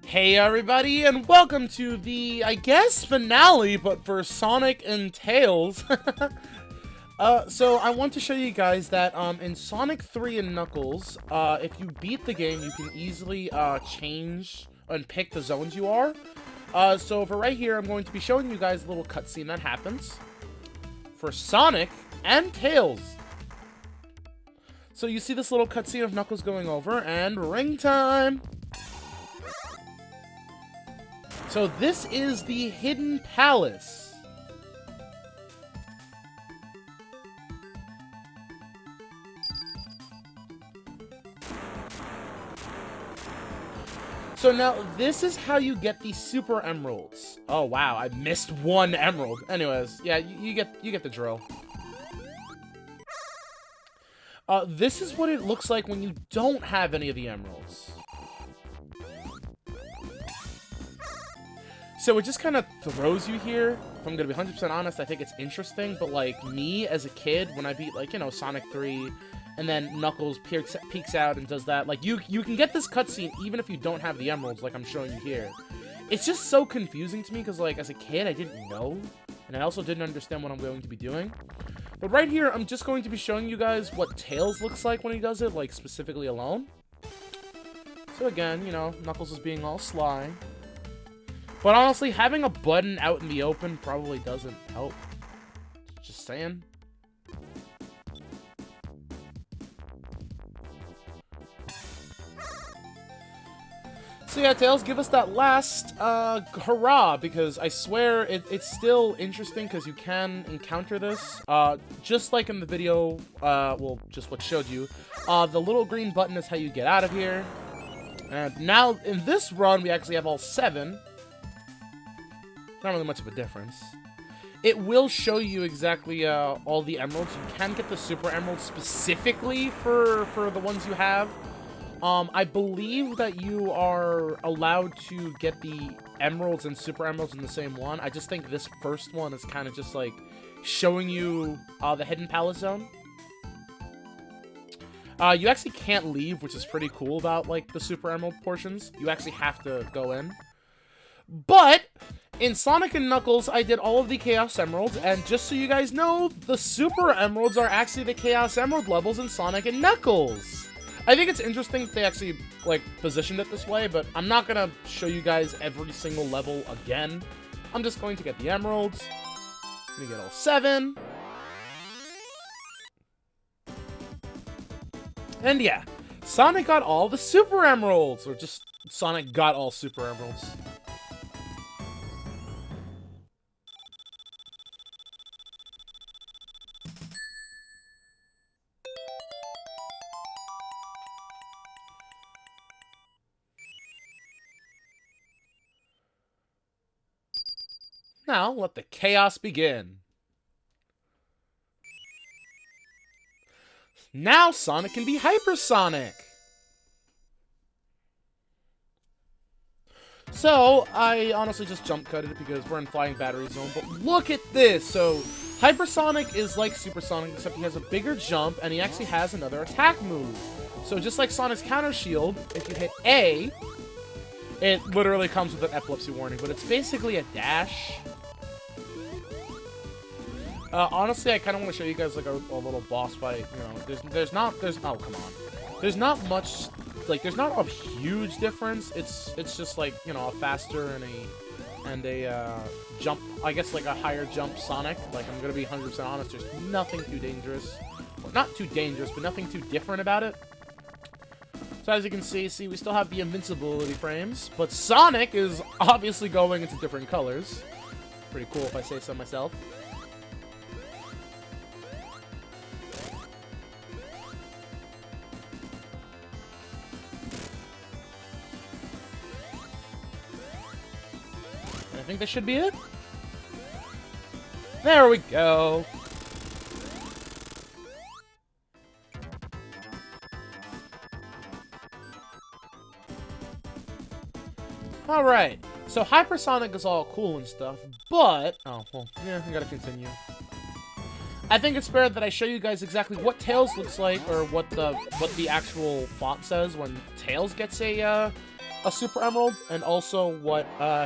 Hey everybody, and welcome to the, I guess, finale, but for Sonic and Tails. So I want to show you guys that, in Sonic 3 and Knuckles, if you beat the game, you can easily, change and pick the zones you are. So for right here, I'm going to be showing you guys a little cutscene that happens for Sonic and Tails. So you see this little cutscene of Knuckles going over, and ring time! So this is the Hidden Palace. So now, this is how you get the Super Emeralds. Oh wow, I missed one emerald. Anyways, yeah, you get the drill. This is what it looks like when you don't have any of the emeralds. So it just kind of throws you here. If I'm going to be 100% honest, I think it's interesting. But, like, me as a kid, when I beat, like, you know, Sonic 3, and then Knuckles peeks out and does that, like, you can get this cutscene even if you don't have the emeralds, like I'm showing you here. It's just so confusing to me, because, like, as a kid, I didn't know. And I also didn't understand what I'm going to be doing. But right here, I'm just going to be showing you guys what Tails looks like when he does it, like, specifically alone. So again, you know, Knuckles is being all sly. But honestly, having a button out in the open probably doesn't help. Just saying. So yeah, Tails, give us that last, hurrah, because I swear it's still interesting because you can encounter this. Just like in the video, well, just what showed you, the little green button is how you get out of here. And now, in this run, we actually have all 7. Not really much of a difference. It will show you exactly all the emeralds. You can get the super emeralds specifically for the ones you have. I believe that you are allowed to get the emeralds and super emeralds in the same one. I just think this first one is kind of just like showing you the Hidden Palace zone. You actually can't leave, which is pretty cool about like the super emerald portions. You actually have to go in. But in Sonic and Knuckles, I did all of the Chaos Emeralds, and just so you guys know, the Super Emeralds are actually the Chaos Emerald levels in Sonic and Knuckles. I think it's interesting that they actually, like, positioned it this way, but I'm not gonna show you guys every single level again. I'm just going to get the Emeralds. I'm gonna get all 7. And yeah, Sonic got all the Super Emeralds, or just Sonic got all Super Emeralds. Now, let the chaos begin. Now Sonic can be Hypersonic! So, I honestly just jump-cutted it because we're in Flying Battery Zone, but look at this! So, Hypersonic is like Supersonic, except he has a bigger jump, and he actually has another attack move. So just like Sonic's Counter Shield, if you hit A, it literally comes with an epilepsy warning, but it's basically a dash. Honestly, I kind of want to show you guys, like, a little boss fight, you know, oh, come on. There's not much, like, there's not a huge difference, it's just, like, you know, a faster and a jump, I guess, like, a higher jump Sonic. Like, I'm gonna be 100% honest, there's nothing too dangerous, well, not too dangerous, but nothing too different about it. So as you can see, we still have the invincibility frames, but Sonic is obviously going into different colors. Pretty cool if I say so myself. I think this should be it. There we go. Alright, so Hypersonic is all cool and stuff, but... oh, well, yeah, I gotta continue. I think it's fair that I show you guys exactly what Tails looks like, or what the actual font says when Tails gets a a Super Emerald, and also what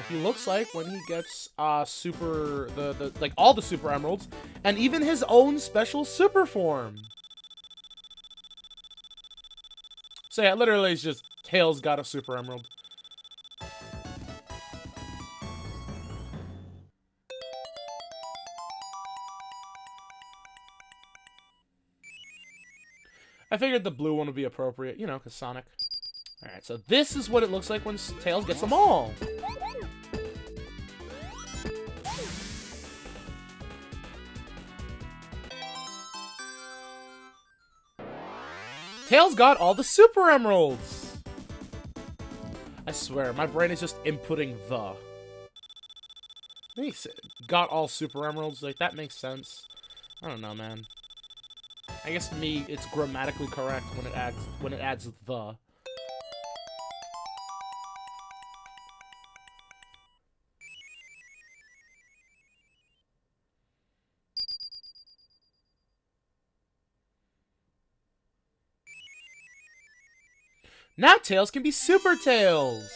he looks like when he gets like all the Super Emeralds, and even his own special Super form. So yeah, literally it's just Tails got a Super Emerald. I figured the blue one would be appropriate, you know, because Sonic. Alright, so this is what it looks like when Tails gets them all. Tails got all the Super Emeralds! I swear, my brain is just inputting the. Got all Super Emeralds, like, that makes sense. I don't know, man. I guess to me, it's grammatically correct when it adds the. Now Tails can be Super Tails!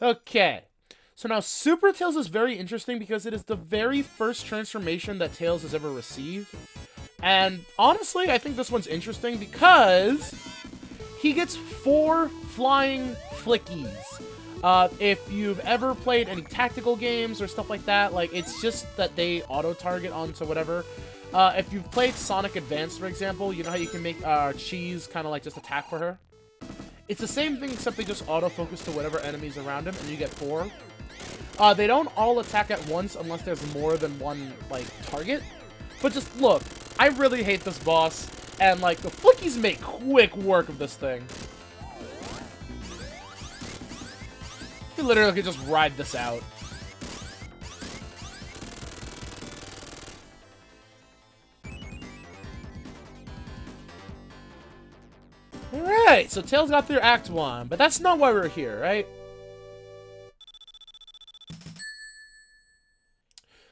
Okay. So now Super Tails is very interesting because it is the very first transformation that Tails has ever received. And honestly, I think this one's interesting because he gets 4 flying flickies. If you've ever played any tactical games or stuff like that, like, it's just that they auto-target onto whatever. If you've played Sonic Advance, for example, you know how you can make Cheese kind of like just attack for her? It's the same thing, except they just autofocus to whatever enemies around him, and you get 4. They don't all attack at once unless there's more than one, like, target. But just look, I really hate this boss, and, like, the flickies make quick work of this thing. You literally could just ride this out. Alright, so Tails got through Act 1, but that's not why we're here, right?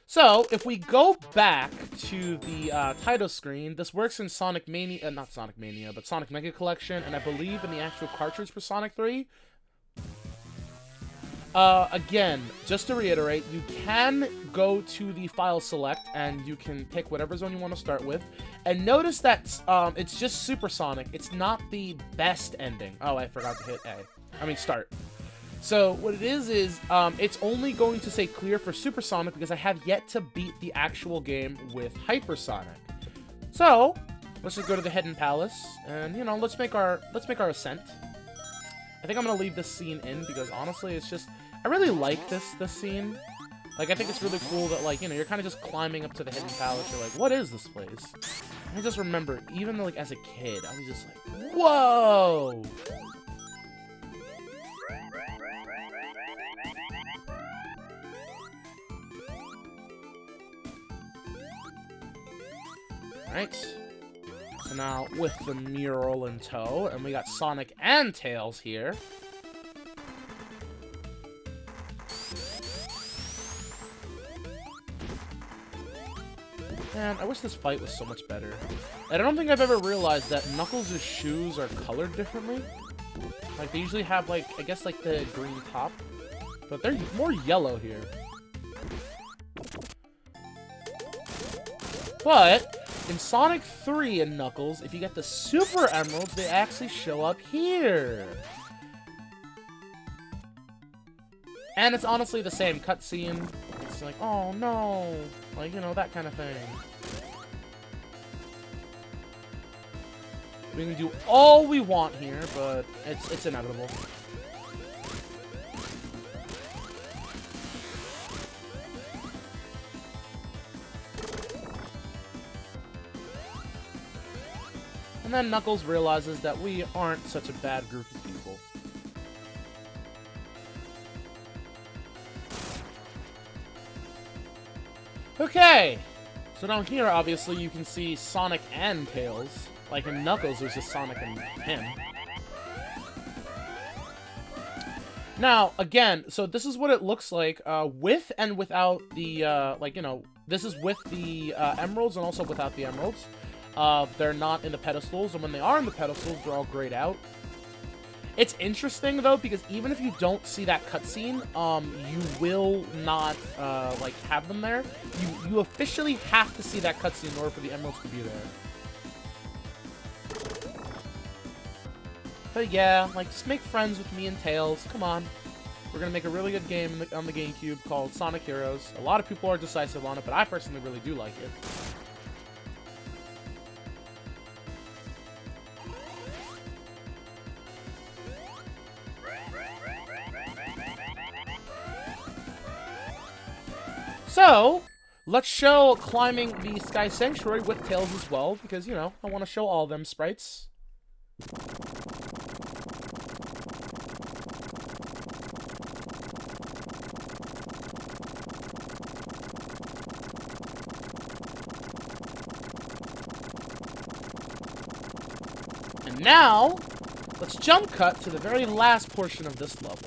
So, if we go back to the title screen, this works in Sonic Mania, not Sonic Mania, but Sonic Mega Collection, and I believe in the actual cartridge for Sonic 3. Again, just to reiterate, you can go to the file select, and you can pick whatever zone you want to start with. And notice that it's just Supersonic. It's not the best ending. Oh, I forgot to hit A. I mean, start. So, what it is it's only going to say clear for Supersonic because I have yet to beat the actual game with Hypersonic. So, let's just go to the Hidden Palace, and, you know, let's make our ascent. I think I'm gonna leave this scene in because, honestly, it's just... I really like this scene. Like, I think it's really cool that, like, you know, you're kind of just climbing up to the Hidden Palace. You're like, what is this place? I just remember, even, like, as a kid, I was just like, whoa! Alright. So now, with the mural in tow, and we got Sonic and Tails here. Man, I wish this fight was so much better. And I don't think I've ever realized that Knuckles' shoes are colored differently. Like, they usually have, like, I guess, like, the green top. But they're more yellow here. But, in Sonic 3 and Knuckles, if you get the Super Emeralds, they actually show up here. And it's honestly the same cutscene. It's like, oh no, like, you know, that kind of thing. We can do all we want here, but it's inevitable. And then Knuckles realizes that we aren't such a bad group of people. Okay, so down here, obviously, you can see Sonic and Tails. Like in Knuckles, there's just Sonic and him. Now, again, so this is what it looks like with and without the, like, you know, this is with the emeralds and also without the emeralds. They're not in the pedestals, and when they are in the pedestals, they're all grayed out. It's interesting, though, because even if you don't see that cutscene, you will not, like, have them there. You officially have to see that cutscene in order for the emeralds to be there. But yeah, like, just make friends with me and Tails. Come on. We're gonna make a really good game on the GameCube called Sonic Heroes. A lot of people are decisive on it, but I personally really do like it. So, let's show climbing the Sky Sanctuary with Tails as well, because, you know, I want to show all them sprites. And now, let's jump cut to the very last portion of this level.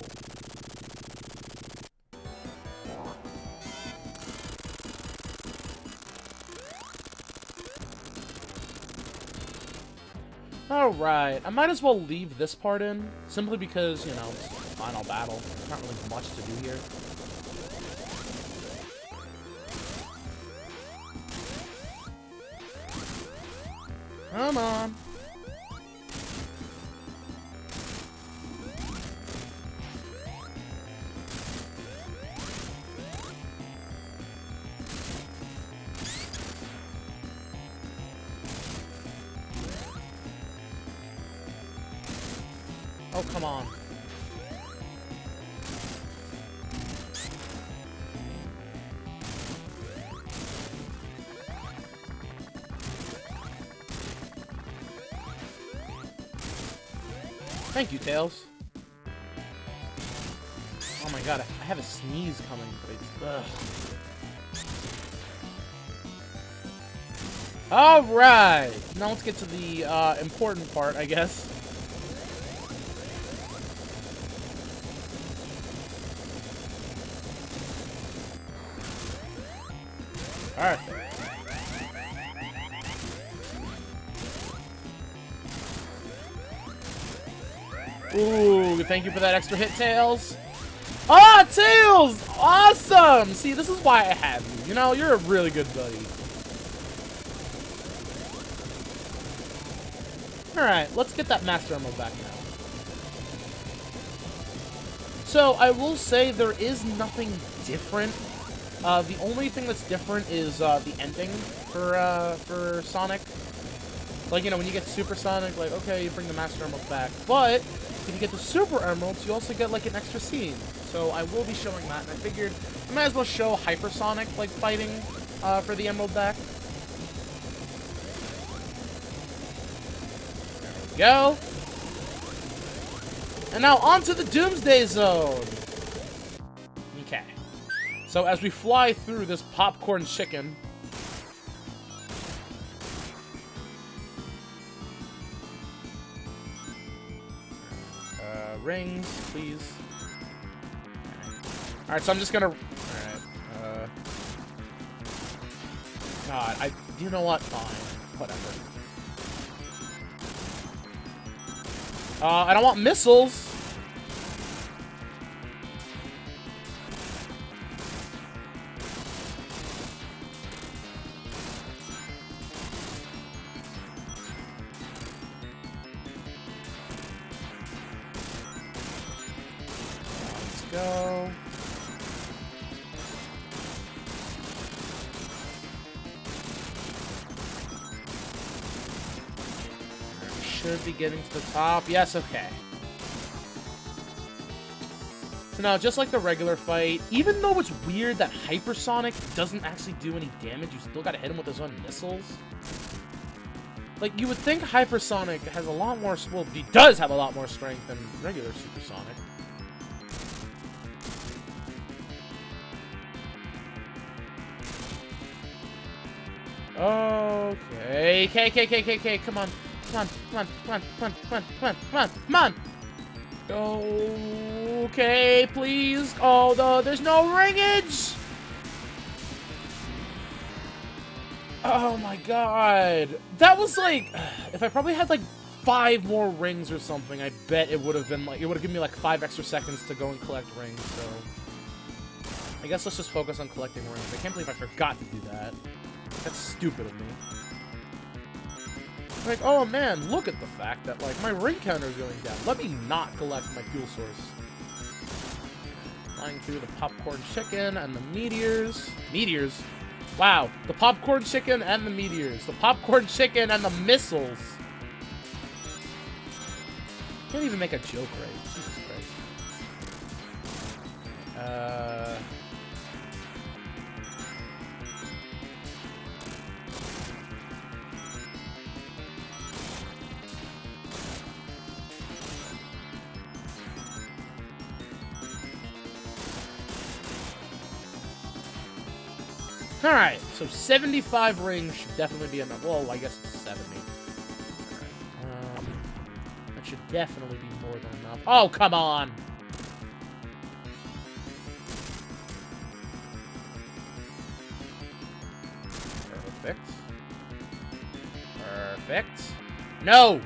Alright, I might as well leave this part in, simply because, you know, it's the final battle. There's not really much to do here. Come on. Oh, come on. Thank you, Tails. Oh my god, I have a sneeze coming, but ugh. Alright! Now let's get to the important part, I guess. Alright. Ooh, thank you for that extra hit, Tails. Ah, Tails! Awesome! See, this is why I have you. You know, you're a really good buddy. Alright, let's get that Master Emerald back now. So, I will say there is nothing different. The only thing that's different is the ending for Sonic. Like, you know, when you get Super Sonic, like, okay, you bring the Master Emerald back. But, if you get the Super Emeralds, you also get, like, an extra scene. So, I will be showing that, and I figured I might as well show Hypersonic, like, fighting for the Emerald back. There we go. And now, on to the Doomsday Zone! Okay. So, as we fly through this popcorn chicken... rings, please. Alright, so I'm just gonna... Alright, God, you know what? Fine. Whatever. I don't want missiles! Go. Should be getting to the top. Yes, okay. So now, just like the regular fight, even though it's weird that Hypersonic doesn't actually do any damage, you still gotta hit him with his own missiles. Like, you would think Hypersonic has a lot more... Well, he does have a lot more strength than regular Supersonic. Okay. Okay, come on. Come on. Okay, please. Oh, no, there's no ringage! Oh my god. That was like... If I probably had like 5 more rings or something, I bet it would have been like, it would have given me like 5 extra seconds to go and collect rings, so I guess let's just focus on collecting rings. I can't believe I forgot to do that. That's stupid of me. Like, oh man, look at the fact that, like, my ring counter is going down. Let me not collect my fuel source. Flying through the popcorn chicken and the meteors. Meteors? Wow, the popcorn chicken and the meteors. The popcorn chicken and the missiles. Can't even make a joke right. Jesus Christ. Alright, so 75 rings should definitely be enough. Well, I guess it's 70. Alright. That should definitely be more than enough. Oh, come on! Perfect. Perfect. No!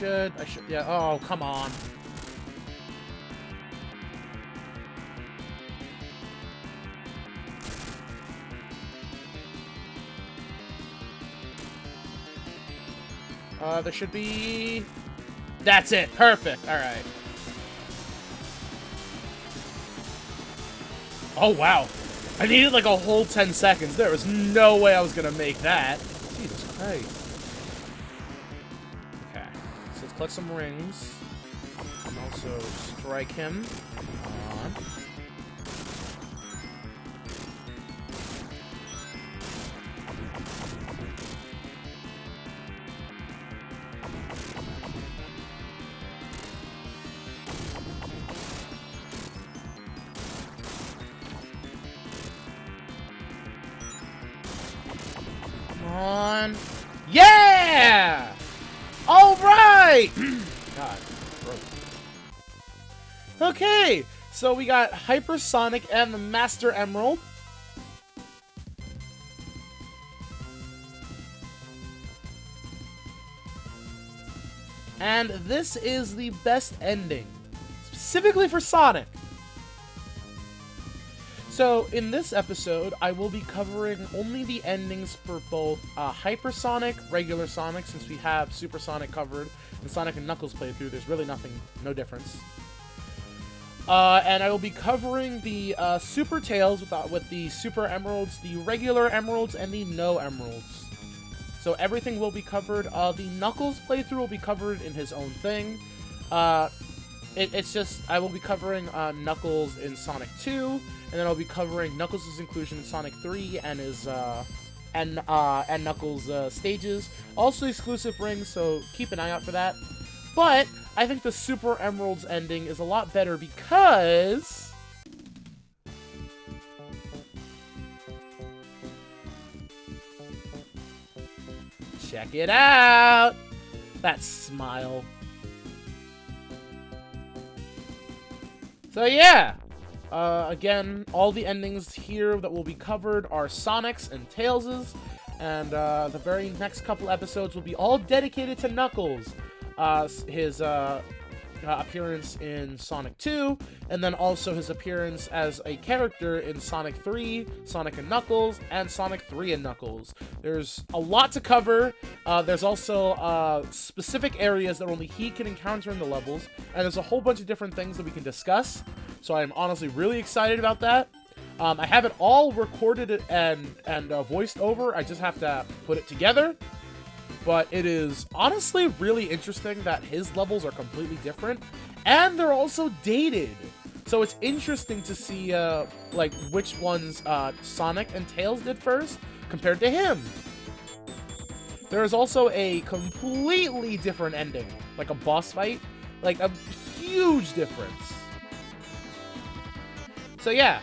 I should, yeah, oh, come on. There should be... That's it, perfect, alright. Oh, wow. I needed like a whole 10 seconds. There was no way I was gonna make that. Jesus Christ. Collect some rings. And also strike him. Come on. Come on. Yeah! All right! God, gross. Okay, so we got Hypersonic and the Master Emerald. And this is the best ending, specifically for Sonic. So, in this episode, I will be covering only the endings for both Hypersonic, regular Sonic, since we have Super Sonic covered, and Sonic and Knuckles playthrough. There's really no difference. And I will be covering the Super Tails with the Super Emeralds, the regular Emeralds, and the No Emeralds. So everything will be covered. The Knuckles playthrough will be covered in his own thing. It's just, I will be covering Knuckles in Sonic 2, and then I'll be covering Knuckles' inclusion in Sonic 3 and his and Knuckles' stages. Also exclusive rings, so keep an eye out for that. But I think the Super Emeralds ending is a lot better because check it out! That smile. So yeah, again, all the endings here that will be covered are Sonic's and Tails's, and the very next couple episodes will be all dedicated to Knuckles, his appearance in Sonic 2, and then also his appearance as a character in Sonic 3, Sonic and Knuckles, and Sonic 3 and Knuckles. There's a lot to cover. There's also specific areas that only he can encounter in the levels, and there's a whole bunch of different things that we can discuss, so I'm honestly really excited about that. I have it all recorded and voiced over. I just have to put it together. But it is honestly really interesting that his levels are completely different, and they're also dated. So it's interesting to see like which ones Sonic and Tails did first compared to him. There is also a completely different ending, like a boss fight, like a huge difference. So yeah.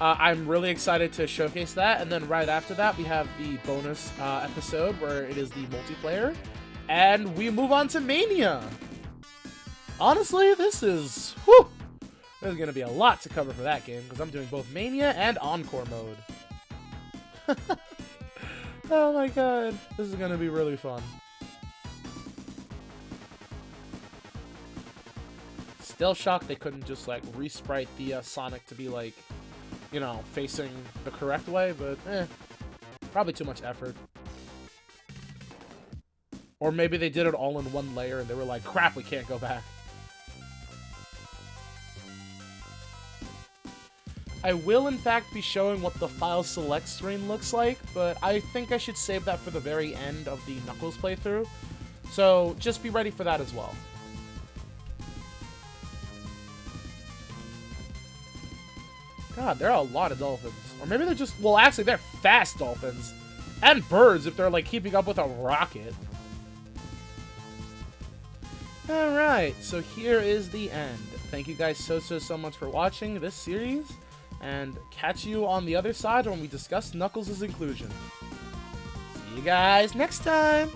I'm really excited to showcase that, and then right after that, we have the bonus episode where it is the multiplayer, and we move on to Mania. Honestly, this is, whew, There's gonna be a lot to cover for that game, because I'm doing both Mania and Encore mode. Oh my god, this is gonna be really fun. Still shocked they couldn't just, like, resprite the Sonic to be, like, you know, facing the correct way, but, probably too much effort. Or maybe they did it all in one layer and they were like, crap, we can't go back. I will, in fact, be showing what the file select screen looks like, but I think I should save that for the very end of the Knuckles playthrough. So, just be ready for that as well. God, there are a lot of dolphins. Or maybe they're just... Well, actually, they're fast dolphins. And birds, if they're, like, keeping up with a rocket. Alright, so here is the end. Thank you guys so much for watching this series. And catch you on the other side when we discuss Knuckles' inclusion. See you guys next time!